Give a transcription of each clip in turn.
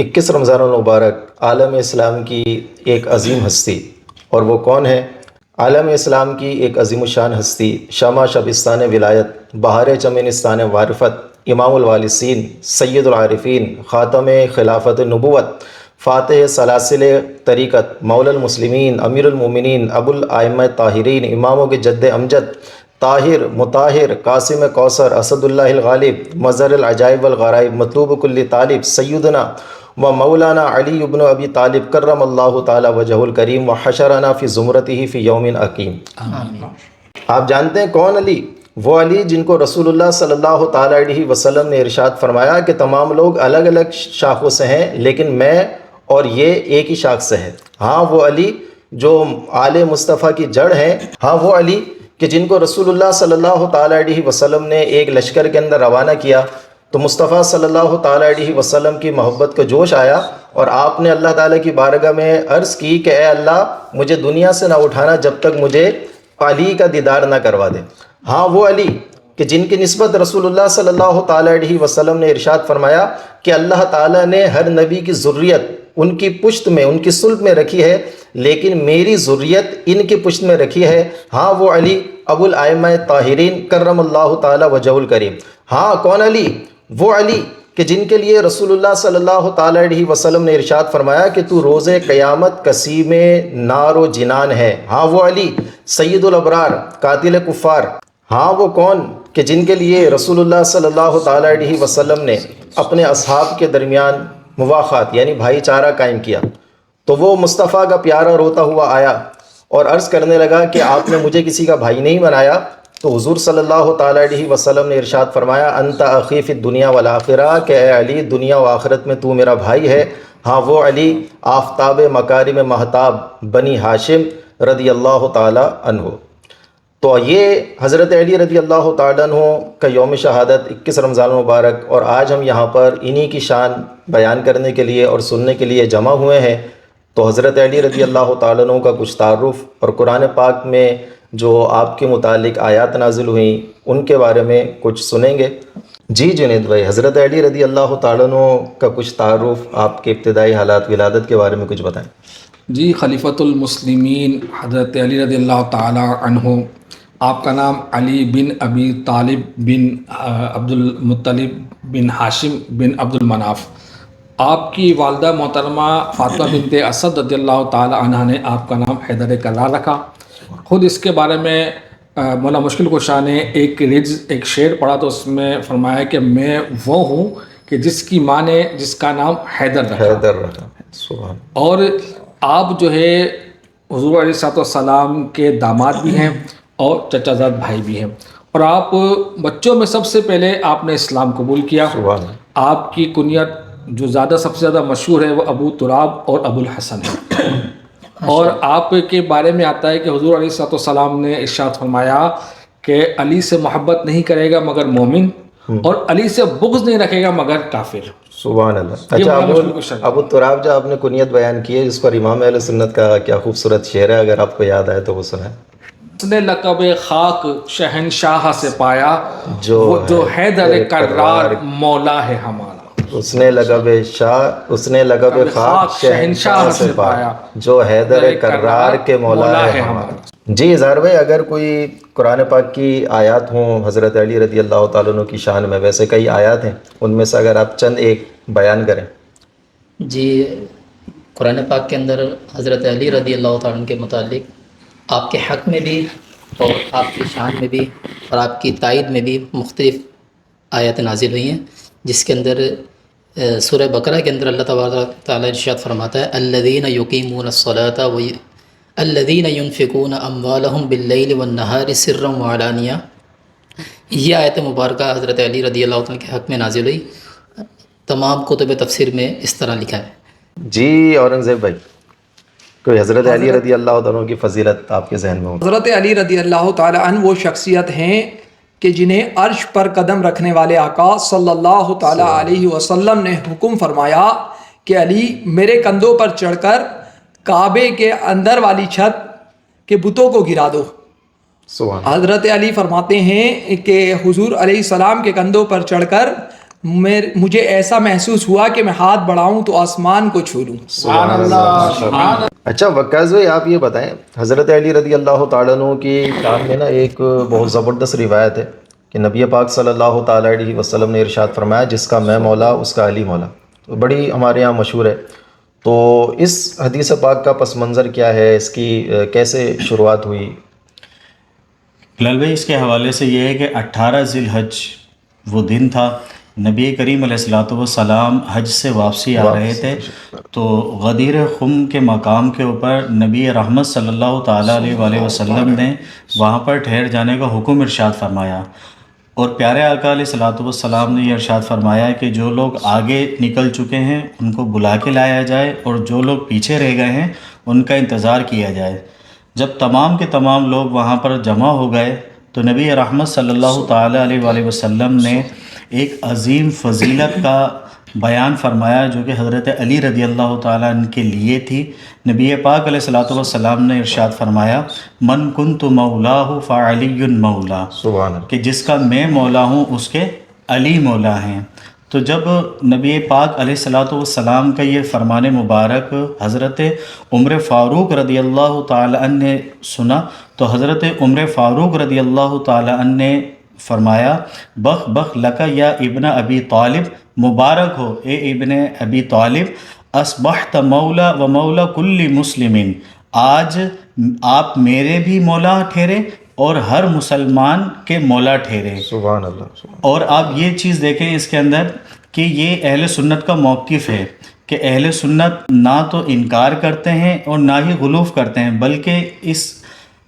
21 رمضان المبارک عالم اسلام کی ایک عظیم ہستی، اور وہ کون ہے؟ عالم اسلام کی ایک عظیم الشان ہستی، شمع شبستان ولایت، بہار چمنستان معرفت، امام الوارثین، سید العارفین، خاتم خلافت نبوت، فاتح سلاسل طریقت، مولا المسلمین، امیر المومنین، ابو الائمہ طاہرین، اماموں کے جد امجد، طاہر مطہر، قاسم کوثر، اسد اللہ الغالب، مظہر العجائب والغرائب، مطلوب کل طالب، سیدنا و مولانا علی بن ابی طالب کرم اللہ تعالی وجہ الکریم وحشرنا فی زمرتہ فی یوم حکیم۔ آپ جانتے ہیں کون علی؟ وہ علی جن کو رسول اللہ صلی اللہ تعالی علیہ وسلم نے ارشاد فرمایا کہ تمام لوگ الگ الگ شاخوں سے ہیں لیکن میں اور یہ ایک ہی شاخ سے ہے۔ ہاں وہ علی جو آل مصطفیٰ کی جڑ ہیں، ہاں وہ علی کہ جن کو رسول اللہ صلی اللہ تعالی علیہ وسلم نے ایک لشکر کے اندر روانہ کیا تو مصطفیٰ صلی اللہ تعالی علیہ وسلم کی محبت کا جوش آیا اور آپ نے اللہ تعالیٰ کی بارگاہ میں عرض کی کہ اے اللہ مجھے دنیا سے نہ اٹھانا جب تک مجھے علی کا دیدار نہ کروا دے۔ ہاں وہ علی کہ جن کی نسبت رسول اللہ صلی اللہ تعالی علیہ وسلم نے ارشاد فرمایا کہ اللہ تعالیٰ نے ہر نبی کی ذریت ان کی پشت میں، ان کی صلب میں رکھی ہے لیکن میری ذریت ان کی پشت میں رکھی ہے۔ ہاں وہ علی ابو الائمہ طاہرین کرم اللہ تعالی وجہ الکریم۔ ہاں کون علی؟ وہ علی کہ جن کے لیے رسول اللہ صلی اللہ تعالی علیہ وسلم نے ارشاد فرمایا کہ تو روز قیامت کسیم نار و جنان ہے۔ ہاں وہ علی سید الابرار قاتل کفار۔ ہاں وہ کون کہ جن کے لیے رسول اللہ صلی اللہ تعالی علیہ وسلم نے اپنے اصحاب کے درمیان مواخات یعنی بھائی چارہ قائم کیا تو وہ مصطفیٰ کا پیارا روتا ہوا آیا اور عرض کرنے لگا کہ آپ نے مجھے کسی کا بھائی نہیں بنایا تو حضور صلی اللہ تعالی علیہ وسلم نے ارشاد فرمایا انت اخی فی الدنیا والآخرہ کہ اے علی دنیا و آخرت میں تو میرا بھائی ہے۔ ہاں وہ علی آفتاب مکارم مہتاب بنی ہاشم رضی اللہ تعالی عنہ۔ تو یہ حضرت علی رضی اللہ تعالیٰ عنہ کا یوم شہادت 21 رمضان المبارک، اور آج ہم یہاں پر انہی کی شان بیان کرنے کے لیے اور سننے کے لیے جمع ہوئے ہیں۔ تو حضرت علی رضی اللہ تعالیٰ عنہ کا کچھ تعارف اور قرآن پاک میں جو آپ کے متعلق آیات نازل ہوئیں ان کے بارے میں کچھ سنیں گے۔ جی جنید بھائی، حضرت علی رضی اللہ تعالیٰ عنہ کا کچھ تعارف، آپ کے ابتدائی حالات ولادت کے بارے میں کچھ بتائیں۔ جی، خلیفۃ المسلمین حضرت علی رضی اللہ تعالی عنہ، آپ کا نام علی بن ابی طالب بن عبد المطلب بن ہاشم بن عبد المناف۔ آپ کی والدہ محترمہ فاطمہ بنت اسد رضی اللہ تعالی عنہ نے آپ کا نام حیدر کرار رکھا۔ خود اس کے بارے میں مولا مشکل کشا نے ایک شعر پڑھا تو اس میں فرمایا کہ میں وہ ہوں کہ جس کی ماں نے جس کا نام حیدر رکھا۔ سبحان۔ اور آپ جو ہے حضور علیہ الصلوۃ والسلام کے داماد بھی ہیں اور چچا زاد بھائی بھی ہیں، اور آپ بچوں میں سب سے پہلے آپ نے اسلام قبول کیا۔ سبحان۔ آپ کی کنیت جو سب سے زیادہ مشہور ہے وہ ابو تراب اور ابو الحسن ہے۔ اور آپ کے بارے میں آتا ہے کہ حضور علیہ الصلوۃ والسلام نے ارشاد فرمایا کہ علی سے محبت نہیں کرے گا مگر مومن، اور علی سے بغض نہیں رکھے گا مگر کافر۔ سبحان اللہ۔ اچھا، ابو تراب جو آپ نے کنیت بیان کی ہے جس پر امام اہل سنت کا کیا خوبصورت شعر ہے، اگر آپ کو یاد آئے تو وہ سنائیں۔ اس نے لقب خاک شہنشاہ سے پایا جو حیدر کرار مولا ہے ہمارا۔ اس نے لقب خاک شہنشاہ سے پایا جو حیدر کرار کے مولا ہے ہمارا۔ جی اظہار بھائی، اگر کوئی قرآن پاک کی آیات ہوں حضرت علی رضی اللہ تعالیٰ عنہ کی شان میں، ویسے کئی آیات ہیں، ان میں سے اگر آپ چند ایک بیان کریں۔ جی، قرآن پاک کے اندر حضرت علی رضی اللہ تعالیٰ عنہ کے متعلق آپ کے حق میں بھی اور آپ کی شان میں بھی اور آپ کی تائید میں بھی مختلف آیات نازل ہوئی ہیں، جس کے اندر سورہ بقرہ کے اندر اللہ تبارک تعالیٰ ارشاد فرماتا ہے الذین یقیمون الصلاۃ الذین ينفقون اموالهم باللیل والنہار سرا وعلانیہ۔ یہ آیت مبارکہ حضرت علی رضی اللہ عنہ کے حق میں نازل ہوئی۔ تمام کتب تفسیر میں اس طرح لکھا ہے۔ جی اورنگزیب بھائی، کوئی حضرت علی رضی اللہ عنہ کی فضیلت آپ کے ذہن میں ہو؟ حضرت علی رضی اللہ تعالی عنہ وہ شخصیت ہیں کہ جنہیں عرش پر قدم رکھنے والے آقا صلی اللہ تعالی علیہ وسلم نے حکم فرمایا کہ علی میرے کندھوں پر چڑھ کر کعبے کے اندر والی چھت کے بتوں کو گرا دو۔ سبحان۔ حضرت علی فرماتے ہیں کہ حضور علیہ السلام کے کندھوں پر چڑھ کر مجھے ایسا محسوس ہوا کہ میں ہاتھ بڑھاؤں تو آسمان کو چھو لوں. سبحان اللہ سبحان. اچھا وقاص بھائی آپ یہ بتائیں، حضرت علی رضی اللہ تعالیٰ عنہ کی شان میں نا ایک بہت زبردست روایت ہے کہ نبی پاک صلی اللہ تعالیٰ علیہ وسلم نے ارشاد فرمایا جس کا میں مولا اس کا علی مولا. تو بڑی ہمارے یہاں مشہور ہے. تو اس حدیث پاک کا پس منظر کیا ہے، اس کی کیسے شروعات ہوئی؟ بلال بھائی اس کے حوالے سے یہ ہے کہ 18 ذی الحج وہ دن تھا، نبی کریم علیہ الصلوۃ والسلام حج سے واپسی آ رہے تھے. تو غدیر خم کے مقام کے اوپر نبی رحمت صلی اللہ تعالیٰ علیہ وآلہ وسلم نے وہاں پر ٹھہر جانے کا حکم ارشاد فرمایا. اور پیارے آقا علیہ الصلوۃ والسلام نے یہ ارشاد فرمایا کہ جو لوگ آگے نکل چکے ہیں ان کو بلا کے لایا جائے اور جو لوگ پیچھے رہ گئے ہیں ان کا انتظار کیا جائے. جب تمام کے تمام لوگ وہاں پر جمع ہو گئے تو نبی رحمت صلی اللہ تعالیٰ علیہ وآلہ وسلم نے ایک عظیم فضیلت کا بیان فرمایا جو کہ حضرت علی رضی اللہ تعالیٰ عنہ کے لیے تھی. نبی پاک علیہ الصلوۃ والسلام نے ارشاد فرمایا من کنت مولاہ فعلی مولا، سبحان اللہ. کہ جس کا میں مولا ہوں اس کے علی مولا ہیں. تو جب نبی پاک علیہ الصلوۃ والسلام کا یہ فرمان مبارک حضرت عمر فاروق رضی اللہ تعالیٰ عنہ نے سنا تو حضرت عمر فاروق رضی اللہ تعالیٰ عنہ نے فرمایا بخ بخ لک یا ابن ابی طالب، مبارک ہو اے ابن ابی طالب، اصبحت مولا و مولا کل مسلمین، آج آپ میرے بھی مولا ٹھہرے اور ہر مسلمان کے مولا ٹھہرے. سبحان اللہ. اور آپ یہ چیز دیکھیں اس کے اندر کہ یہ اہل سنت کا موقف ہے کہ اہل سنت نہ تو انکار کرتے ہیں اور نہ ہی غلوف کرتے ہیں، بلکہ اس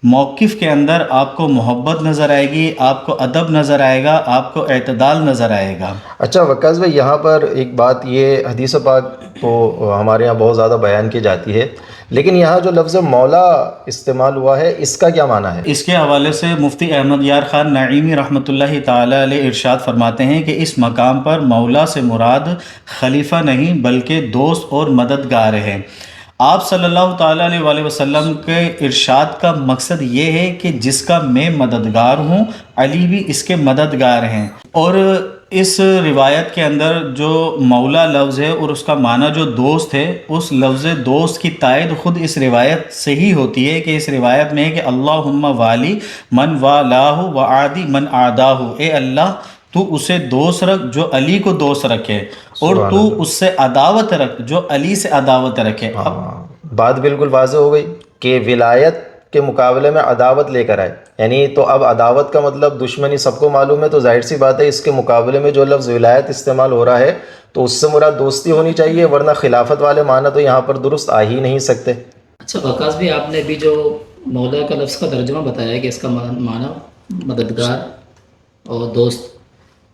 موقف کے اندر آپ کو محبت نظر آئے گی، آپ کو ادب نظر آئے گا، آپ کو اعتدال نظر آئے گا. اچھا وقاص بھائی یہاں پر ایک بات، یہ حدیث پاک تو ہمارے یہاں بہت زیادہ بیان کی جاتی ہے، لیکن یہاں جو لفظ مولا استعمال ہوا ہے اس کا کیا معنی ہے؟ اس کے حوالے سے مفتی احمد یار خان نعیمی رحمۃ اللہ تعالیٰ علیہ ارشاد فرماتے ہیں کہ اس مقام پر مولا سے مراد خلیفہ نہیں بلکہ دوست اور مددگار ہے. آپ صلی اللہ تعالیٰ علیہ وآلہ وسلم کے ارشاد کا مقصد یہ ہے کہ جس کا میں مددگار ہوں علی بھی اس کے مددگار ہیں. اور اس روایت کے اندر جو مولا لفظ ہے اور اس کا معنی جو دوست ہے، اس لفظ دوست کی تائید خود اس روایت سے ہی ہوتی ہے کہ اس روایت میں ہے کہ اللہم والی من والاہ وعادی من عاداہ، اے اللہ تو اسے دوست رکھ جو علی کو دوست رکھے اور تو اس سے عداوت رکھ جو علی سے عداوت رکھے. بات بالکل واضح ہو گئی کہ ولایت کے مقابلے میں عداوت لے کر آئے، یعنی تو اب عداوت کا مطلب دشمنی سب کو معلوم ہے، تو ظاہر سی بات ہے اس کے مقابلے میں جو لفظ ولایت استعمال ہو رہا ہے تو اس سے مراد دوستی ہونی چاہیے، ورنہ خلافت والے معنی تو یہاں پر درست آ ہی نہیں سکتے. اچھا وقاص بھی آپ نے ابھی جو مولا کا لفظ کا ترجمہ بتایا کہ اس کا معنی مددگار اور دوست،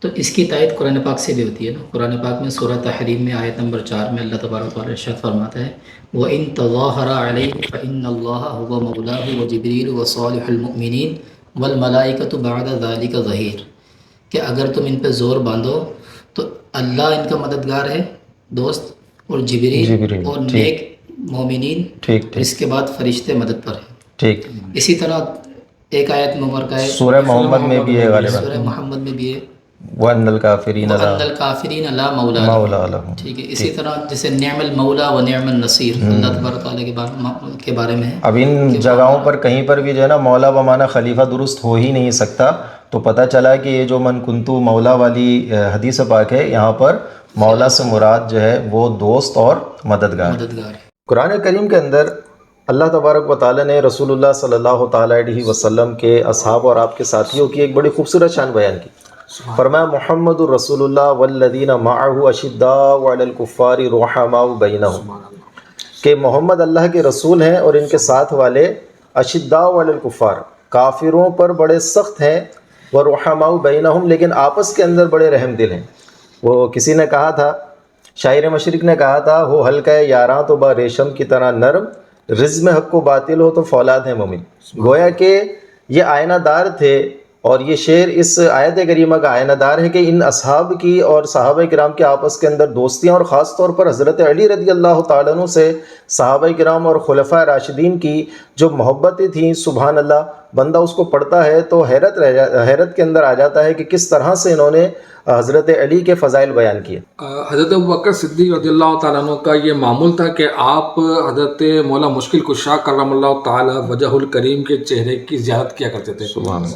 تو اس کی تائید قرآن پاک سے بھی ہوتی ہے نا. قرآن پاک میں سورہ تحریم میں آیت نمبر 4 میں اللہ تبارک و تعالیٰ ارشاد فرماتا ہے وَإِن تَظَاهَرَ عَلَيْهِ فَإِنَّ اللَّهَ هُوَ مَوْلَاهُ وَجِبْرِيلُ وَصَالِحُ الْمُؤْمِنِينَ وَالْمَلَائِكَةُ بَعْدَ ذَلِكَ ظَهِيرٌ، کہ اگر تم ان پہ زور باندھو تو اللہ ان کا مددگار ہے، دوست، اور جبریل اور نیک مومنین، اس کے بعد فرشتے مدد پر ہیں. ٹھیک. اسی طرح ایک آیت مبارکہ ہے سورہ محمد میں بھی ہے غالباً، سورہ محمد میں بھی ہے وَأَنَّ الْكَافِرِينَ وَأَنَّ الْكَافِرِينَ لَا مَوْلَى لَهُمْ. ٹھیک ہے. اسی طرح جیسے نعم المولا و نعم النصیر اللہ تبارک تعالیٰ کے بارے میں ہے. اب ان جگہوں پر کہیں پر بھی جو ہے نا مولا بمانا خلیفہ درست ہو ہی نہیں سکتا، تو پتہ چلا کہ یہ جو من کنتو مولا والی حدیث پاک ہے یہاں پر مولا سے مراد جو ہے وہ دوست اور مددگار ہے. قرآن کریم کے اندر اللہ تبارک و تعالیٰ نے رسول اللہ صلی اللہ تعالیٰ علیہ وسلم کے اصحاب اور آپ کے ساتھیوں کی ایک بڑی خوبصورت شان بیان کی. فرمایا محمد الرسول اللہ والذین معہ اشداء علی الکفار رحماء بینہم، کہ محمد اللہ کے رسول ہیں اور ان کے ساتھ والے اشداء علی الکفار، کافروں پر بڑے سخت ہیں، ورحماء بینہم، لیکن آپس کے اندر بڑے رحم دل ہیں. وہ کسی نے کہا تھا، شاعر مشرق نے کہا تھا، ہو حلقہ یاراں تو با ریشم کی طرح نرم، رزم حق و باطل ہو تو فولاد ہے مومن. گویا کہ یہ آئینہ دار تھے، اور یہ شعر اس آیت کریمہ کا آئینہ دار ہے کہ ان اصحاب کی اور صحابہ کرام کے آپس کے اندر دوستیاں، اور خاص طور پر حضرت علی رضی اللہ تعالیٰ عنہ سے صحابہ کرام اور خلفاء راشدین کی جو محبتیں تھیں، سبحان اللہ، بندہ اس کو پڑھتا ہے تو حیرت کے اندر آ جاتا ہے کہ کس طرح سے انہوں نے حضرت علی کے فضائل بیان کیے۔ حضرت ابوبکر صدیق رضی اللہ تعالیٰ عنہ کا یہ معمول تھا کہ آپ حضرت مولا مشکل کشا کرم اللہ تعالیٰ وجہ الکریم کے چہرے کی زیارت کیا کرتے تھے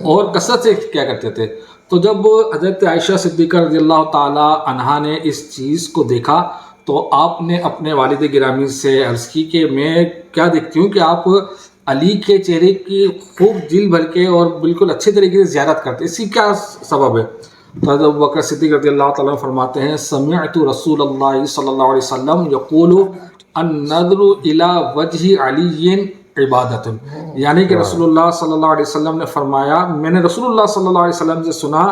اور کثرت سے کیا کرتے تھے۔ تو جب حضرت عائشہ صدیقہ رضی اللہ تعالیٰ عنہا نے اس چیز کو دیکھا تو آپ نے اپنے والد گرامی سے عرض کی کہ میں کیا دیکھتی ہوں کہ آپ علی کے چہرے کی خوب دل بھر کے اور بالکل اچھے طریقے سے زیارت کرتے ہیں، اس کی کیا سبب ہے؟ تو حضرت ابوبکر صدیق رضی اللہ تعالیٰ عنہ فرماتے ہیں سمعت رسول اللہ صلی اللہ علیہ وسلم یقول النظر الی وجہ علی عبادت، یعنی کہ رسول اللہ صلی اللہ علیہ وسلم نے فرمایا، میں نے رسول اللہ صلی اللہ علیہ وسلم سے سنا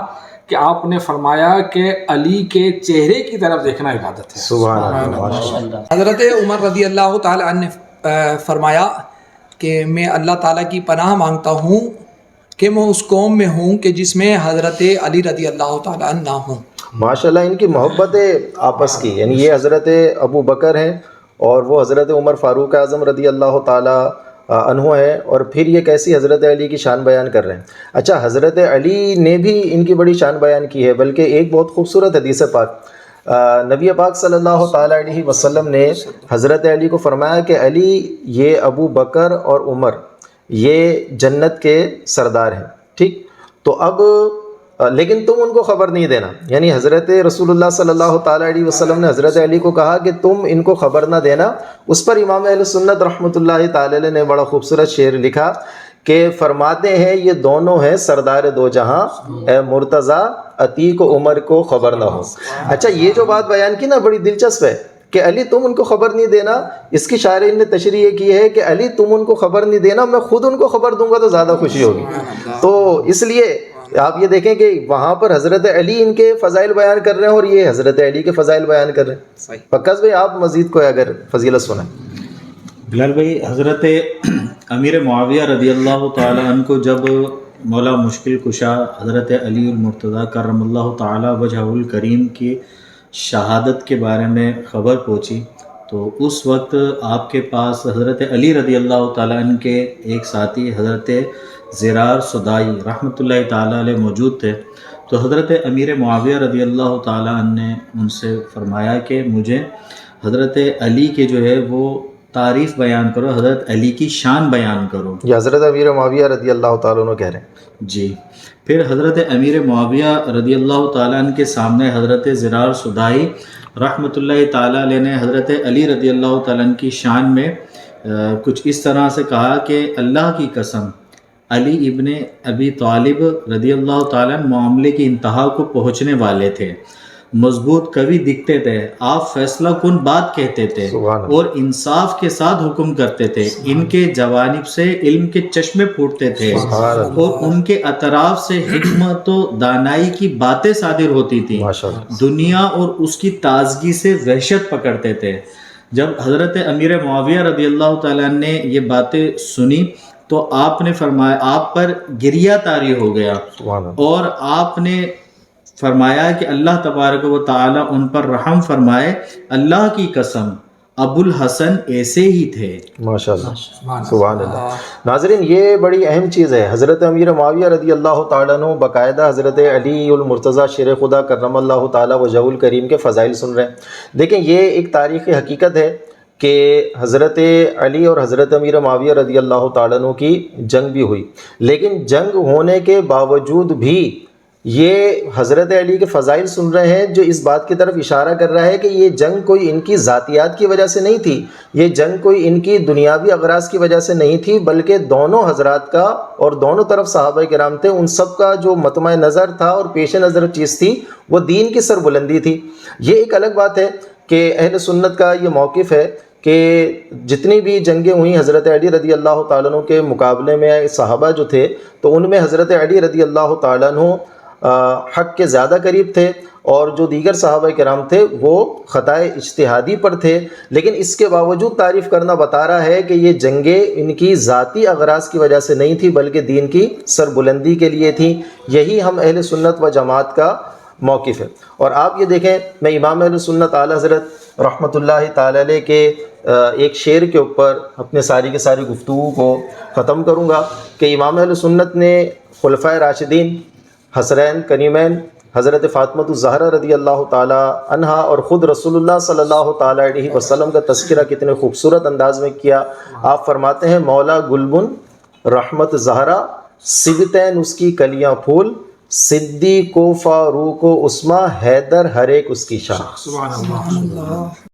کہ آپ نے فرمایا کہ علی کے چہرے کی طرف دیکھنا عبادت ہے۔ سبحان اللہ۔ حضرت عمر رضی اللہ تعالی عنہ نے فرمایا کہ میں اللہ تعالیٰ کی پناہ مانگتا ہوں کہ میں اس قوم میں ہوں کہ جس میں حضرت علی رضی اللہ تعالیٰ عنہ نہ ہوں۔ ماشاءاللہ ان کی محبت آپس کی، یعنی یہ حضرت ابو بکر ہیں اور وہ حضرت عمر فاروق اعظم رضی اللہ تعالیٰ عنہ ہیں، اور پھر یہ کیسی حضرت علی کی شان بیان کر رہے ہیں۔ اچھا، حضرت علی نے بھی ان کی بڑی شان بیان کی ہے، بلکہ ایک بہت خوبصورت حدیث پاک نبی پاک صلی اللہ تعالیٰ علیہ وسلم نے حضرت علی کو فرمایا کہ علی یہ ابو بکر اور عمر یہ جنت کے سردار ہیں، ٹھیک؟ تو اب لیکن تم ان کو خبر نہیں دینا، یعنی حضرت رسول اللہ صلی اللہ تعالیٰ علیہ وسلم نے حضرت علی کو کہا کہ تم ان کو خبر نہ دینا۔ اس پر امام اہل سنت رحمۃ اللہ تعالی علیہ نے بڑا خوبصورت شعر لکھا کہ فرماتے ہیں یہ دونوں ہیں سردار دو جہاں، اے مرتضیٰ عتیق و عمر کو خبر نہ ہو۔ اچھا، یہ جو بات بیان کی نا بڑی دلچسپ ہے کہ علی تم ان کو خبر نہیں دینا، اس کی شارحین نے تشریح کی ہے کہ علی تم ان کو خبر نہیں دینا، میں خود ان کو خبر دوں گا تو زیادہ خوشی ہوگی۔ تو اس لیے آپ یہ دیکھیں کہ وہاں پر حضرت علی ان کے فضائل بیان کر رہے ہیں اور یہ حضرت علی کے فضائل بیان کر رہے ہیں۔ پکاس بھائی آپ مزید کوئی اگر فضیلت سنیں۔ بلال بھائی، حضرت امیر معاویہ رضی اللہ تعالیٰ عنہ کو جب مولا مشکل کشا حضرت علی المرتضیٰ کرم اللہ تعالیٰ وجہ الکریم کی شہادت کے بارے میں خبر پہنچی تو اس وقت آپ کے پاس حضرت علی رضی اللہ تعالیٰ عنہ کے ایک ساتھی حضرت زرار صدائی رحمۃ اللہ تعالیٰ علیہ موجود تھے۔ تو حضرت امیر معاویہ رضی اللہ تعالیٰ عنہ نے ان سے فرمایا کہ مجھے حضرت علی کے جو ہے وہ تعریف بیان کرو، حضرت علی کی شان بیان کرو۔ یہ حضرت امیر معاویہ رضی اللہ تعالیٰ عنہ کہہ رہے ہیں۔ جی، پھر حضرت امیر معاویہ رضی اللہ تعالیٰ عنہ کے سامنے حضرت زرار صدائی رحمۃ اللہ تعالیٰ علیہ نے حضرت علی رضی اللہ تعالیٰ عنہ کی شان میں کچھ اس طرح سے کہا کہ اللہ کی قسم علی ابن ابی طالب رضی اللہ تعالیٰ عنہ معاملے کی انتہا کو پہنچنے والے تھے، مضبوط قوی دکھتے تھے، آپ فیصلہ کن بات کہتے تھے اور انصاف کے ساتھ حکم کرتے تھے، ان کے جوانب سے علم کے چشمے پھوٹتے تھے اور ان کے اطراف سے حکمت و دانائی کی باتیں صادر ہوتی تھیں، دنیا اور اس کی تازگی سے وحشت پکڑتے تھے۔ جب حضرت امیر معاویہ رضی اللہ تعالیٰ نے یہ باتیں سنی تو آپ نے فرمایا، آپ پر گریہ طاری ہو گیا اور آپ نے فرمایا کہ اللہ تبارک و تعالی ان پر رحم فرمائے، اللہ کی قسم ابو الحسن ایسے ہی تھے۔ ماشاءاللہ، سبحان اللہ۔ ناظرین، یہ بڑی اہم چیز ہے۔ حضرت امیر معاویہ رضی اللہ تعالیٰ عنہ باقاعدہ حضرت علی المرتضیٰ شیر خدا کرم اللہ تعالیٰ وجہ الکریم کے فضائل سن رہے ہیں۔ دیکھیں، یہ ایک تاریخی حقیقت ہے کہ حضرت علی اور حضرت امیر معاویہ رضی اللہ تعالیٰ عنہ کی جنگ بھی ہوئی، لیکن جنگ ہونے کے باوجود بھی یہ حضرت علی کے فضائل سن رہے ہیں، جو اس بات کی طرف اشارہ کر رہا ہے کہ یہ جنگ کوئی ان کی ذاتیات کی وجہ سے نہیں تھی، یہ جنگ کوئی ان کی دنیاوی اغراض کی وجہ سے نہیں تھی، بلکہ دونوں حضرات کا اور دونوں طرف صحابہ کرام تھے، ان سب کا جو مطمع نظر تھا اور پیش نظر چیز تھی وہ دین کی سربلندی تھی۔ یہ ایک الگ بات ہے کہ اہل سنت کا یہ موقف ہے کہ جتنی بھی جنگیں ہوئیں حضرت علی رضی اللہ تعالیٰ عنہ کے مقابلے میں صحابہ جو تھے تو ان میں حضرت علی رضی اللہ تعالیٰ عنہ حق کے زیادہ قریب تھے اور جو دیگر صحابہ کرام تھے وہ خطائے اجتہادی پر تھے، لیکن اس کے باوجود تعریف کرنا بتا رہا ہے کہ یہ جنگیں ان کی ذاتی اغراض کی وجہ سے نہیں تھی بلکہ دین کی سربلندی کے لیے تھیں۔ یہی ہم اہل سنت و جماعت کا موقف ہے۔ اور آپ یہ دیکھیں، میں امام اہل سنت اعلیٰ حضرت رحمۃ اللہ تعالی علیہ کے ایک شعر کے اوپر اپنے ساری کی ساری گفتگو کو ختم کروں گا کہ امام اہل سنت نے خلفائے راشدین، حسنین کریمین، حضرت فاطمہ الزہرا رضی اللہ تعالی عنہا اور خود رسول اللہ صلی اللہ تعالی علیہ وسلم کا تذکرہ کتنے خوبصورت انداز میں کیا. آپ فرماتے ہیں مولا گلبن رحمت زہرا، سبتین اس کی کلیاں پھول، صدیق و فاروق و عثمان، حیدر ہر ایک اس کی شان.